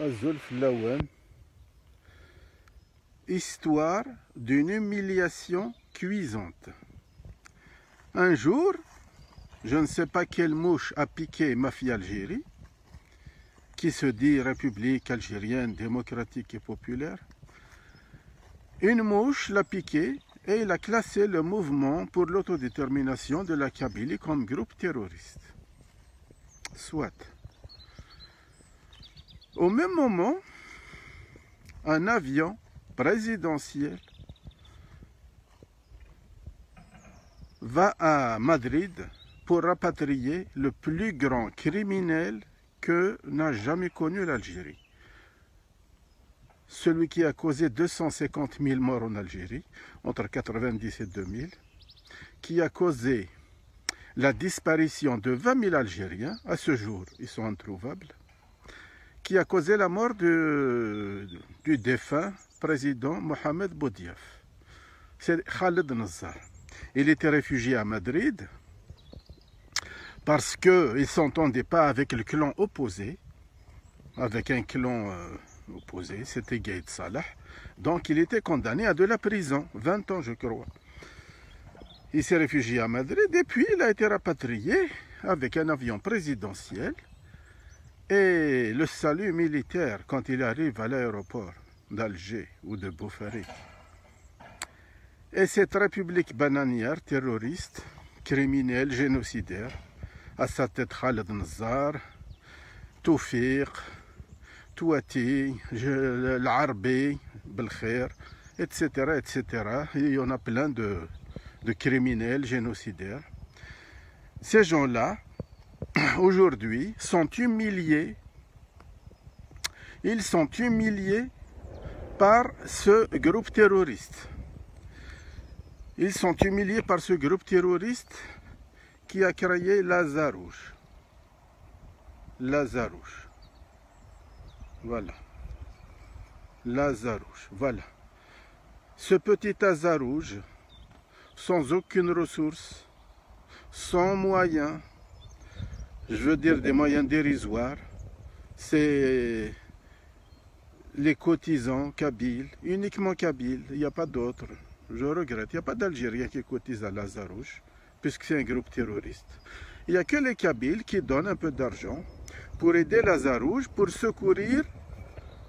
Azulf Lawen. Histoire d'une humiliation cuisante. Un jour, je ne sais pas quelle mouche a piqué Mafia Algérie, qui se dit République algérienne démocratique et populaire. Une mouche l'a piqué et il a classé le mouvement pour l'autodétermination de la Kabylie comme groupe terroriste. Soit. Au même moment, un avion présidentiel va à Madrid pour rapatrier le plus grand criminel que n'a jamais connu l'Algérie. Celui qui a causé 250 000 morts en Algérie, entre 1990 et 2000, qui a causé la disparition de 20 000 Algériens, à ce jour ils sont introuvables, qui a causé la mort du défunt président Mohamed Boudiaf. C'est Khaled Nazzar. Il était réfugié à Madrid parce qu'il ne s'entendait pas avec le clan opposé, avec un clan opposé, c'était Gaïd Salah. Donc il était condamné à de la prison, 20 ans je crois. Il s'est réfugié à Madrid et puis il a été rapatrié avec un avion présidentiel. Et le salut militaire, quand il arrive à l'aéroport d'Alger ou de Boufarik. Et cette république bananière, terroriste, criminelle, génocidaire, à sa tête Khaled Nazzar, Toufiq, Touati, l'Arbi, Belkhair, etc., etc. Il y en a plein de criminels, génocidaires. Ces gens-là, aujourd'hui, sont humiliés. Ils sont humiliés par ce groupe terroriste. Ils sont humiliés par ce groupe terroriste qui a créé Lazarouche. Lazarouche. Voilà. Lazarouche. Voilà. Ce petit Lazarouche, sans aucune ressource, sans moyens, je veux dire des moyens dérisoires, c'est les cotisants kabyles, uniquement kabyles, il n'y a pas d'autres. Je regrette, il n'y a pas d'Algériens qui cotisent à Lazarouche, puisque c'est un groupe terroriste. Il n'y a que les Kabyles qui donnent un peu d'argent pour aider Lazarouche, pour secourir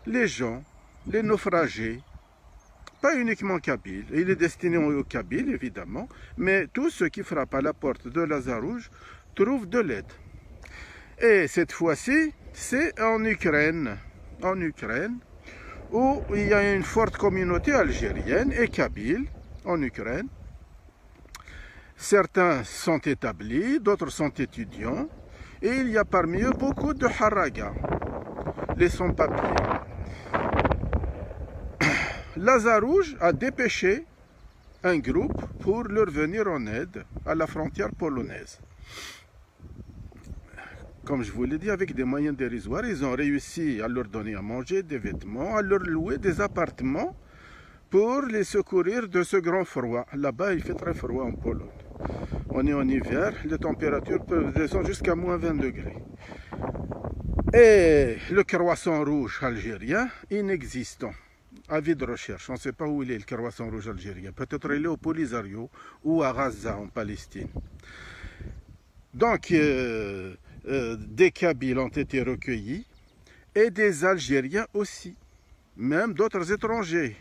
les gens, les naufragés. Pas uniquement Kabyles, il est destiné aux Kabyles évidemment, mais tous ceux qui frappent à la porte de Lazarouche trouvent de l'aide. Et cette fois-ci, c'est en Ukraine, où il y a une forte communauté algérienne et kabyle en Ukraine. Certains sont établis, d'autres sont étudiants, et il y a parmi eux beaucoup de haraga, les sans-papiers. Lazarouche a dépêché un groupe pour leur venir en aide à la frontière polonaise. Comme je vous l'ai dit, avec des moyens dérisoires, ils ont réussi à leur donner à manger, des vêtements, à leur louer des appartements pour les secourir de ce grand froid. Là-bas, il fait très froid en Pologne. On est en hiver, les températures peuvent descendre jusqu'à moins 20 degrés. Et le croissant rouge algérien, inexistant. Avis de recherche, on ne sait pas où il est le croissant rouge algérien. Peut-être il est au Polisario ou à Gaza en Palestine. Donc, des Kabyles ont été recueillis et des Algériens aussi, même d'autres étrangers,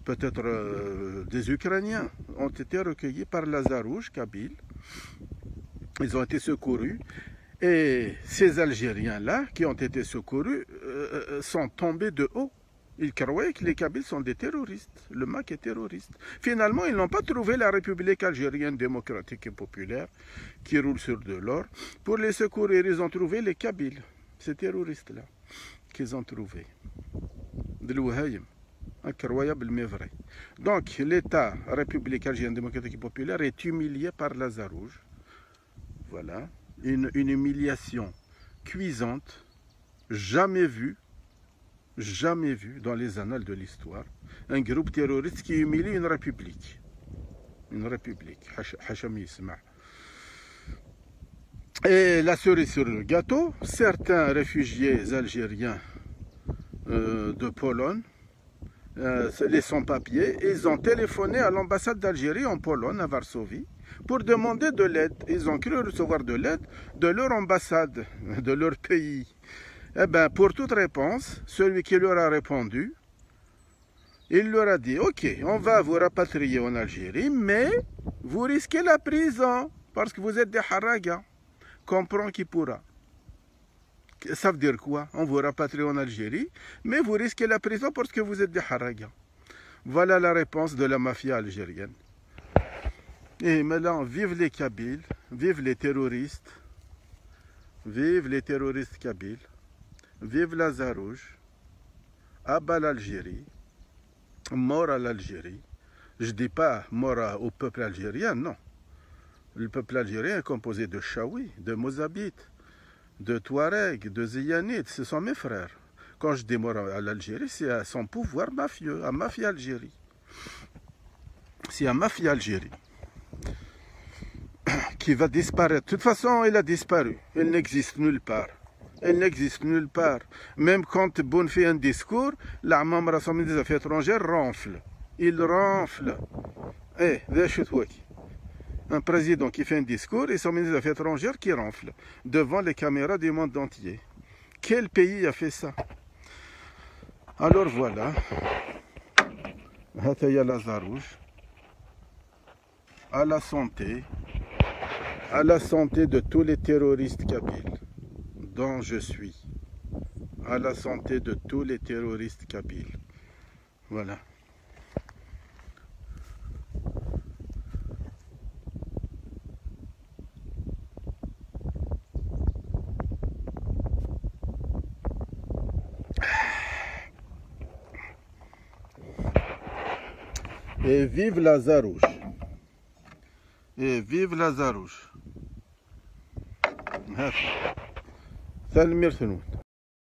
peut-être des Ukrainiens, ont été recueillis par Lazarouche, Kabyle. Ils ont été secourus et ces Algériens-là qui ont été secourus sont tombés de haut. Ils croyaient que les Kabyles sont des terroristes, le MAC est terroriste. Finalement, ils n'ont pas trouvé la République algérienne démocratique et populaire qui roule sur de l'or. Pour les secourir, ils ont trouvé les Kabyles, ces terroristes-là, qu'ils ont trouvés. De l'Ouhaïm, incroyable mais vrai. Donc, l'État République algérienne démocratique et populaire est humilié par Lazarouche. Voilà, une humiliation cuisante, jamais vue dans les annales de l'histoire, un groupe terroriste qui humilie une république. Une république. Hacham Yisma. Et la cerise sur le gâteau, certains réfugiés algériens de Pologne, les sans-papiers, ils ont téléphoné à l'ambassade d'Algérie en Pologne, à Varsovie, pour demander de l'aide. Ils ont cru recevoir de l'aide de leur ambassade, de leur pays. Eh bien, pour toute réponse, celui qui leur a répondu, il leur a dit, ok, on va vous rapatrier en Algérie, mais vous risquez la prison, parce que vous êtes des haragas. Comprends qui pourra. Ça veut dire quoi? On vous rapatrie en Algérie, mais vous risquez la prison parce que vous êtes des haragas. Voilà la réponse de la mafia algérienne. Et maintenant, vive les Kabyles, vive les terroristes kabyles, vive la Zarouche, abat l'Algérie, mort à l'Algérie. Je ne dis pas mort au peuple algérien, non. Le peuple algérien est composé de Chaouis, de Mozabites, de Touaregs, de Ziyanides, ce sont mes frères. Quand je dis mort à l'Algérie, c'est à son pouvoir mafieux, à Mafia Algérie. C'est à Mafia Algérie qui va disparaître. De toute façon, elle a disparu. Elle n'existe nulle part. Elle n'existe nulle part. Même quand Boun fait un discours, l'Amam Rassemblée des Affaires étrangères ronfle. Il ronfle. Eh, un président qui fait un discours et son ministre des Affaires étrangères qui ronfle devant les caméras du monde entier. Quel pays a fait ça? Alors voilà. Hataya la Zarouche. À la santé de tous les terroristes kabyles dont je suis. À la santé de tous les terroristes kabyles. Voilà. Et vive la Zarouche. Et vive la Zarouche. هذا الميرثنون